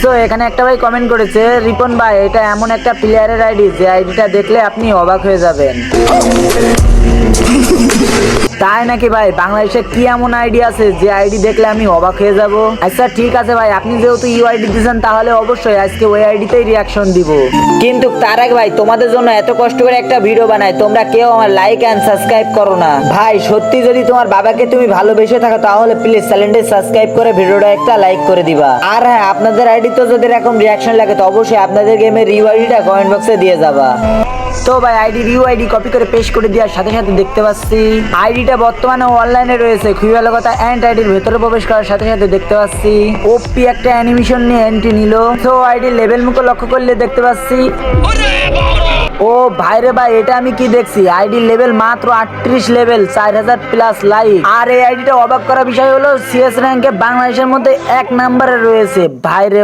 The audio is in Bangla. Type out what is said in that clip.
তো এখানে একটা ভাই কমেন্ট করেছে, রিপন ভাই এটা এমন একটা প্লেয়ারের আইডি যে আইডিটা দেখলে আপনি অবাক হয়ে যাবেন। তাই নাকি ভাই? বাংলাদেশে কি এমন আইডি আছে যে আইডি দেখলে আমি অবাক হয়ে যাব? আচ্ছা ঠিক আছে ভাই, আপনি যেহেতু ইউআইডি দিয়েছেন তাহলে অবশ্যই আজকে ওই আইডিতেই রিয়াকশন দিব। কিন্তু তার আগে ভাই, তোমাদের জন্য এত কষ্ট করে একটা ভিডিও বানাই, তোমরা কেউ আমার লাইক এন্ড সাবস্ক্রাইব করো না ভাই। সত্যি যদি তোমার বাবাকে তুমি ভালোবেসে থাকো তাহলে প্লিজ চ্যানেলটি সাবস্ক্রাইব করে ভিডিওটা একটা লাইক করে দিবা। আর হ্যাঁ, আপনাদের আইডি তো যদি এরকম রিয়াকশন লাগে তো অবশ্যই আপনাদের গেমের ইউআইডিটা কমেন্ট বক্সে দিয়ে যাবা। তো ভাই আইডির ইউআইডি কপি করে পেস্ট করে দেওয়ার সাথে সাথে দেখতে পাচ্ছি আইডিটা বর্তমানে অনলাইনে রয়েছে। খুবই ভালো কথা। এন্ড আইডির ভেতরে প্রবেশ করার সাথে সাথে দেখতে পাচ্ছি ওপি একটা অ্যানিমেশন নিয়ে এন্ট্রি নিল। তো আইডির লেভেল মুখে লক্ষ্য করলে দেখতে পাচ্ছি, ও ভাইরে ভাই, এটা আমি কি দেখছি? আইডির লেভেল মাত্র 38 লেভেল, 4000 প্লাস লাইক। আর এই আইডিটা অবাক করা বিষয় হলো সিএস র্যাঙ্কে বাংলাদেশের মধ্যে 1 নম্বরে রয়েছে ভাইরে।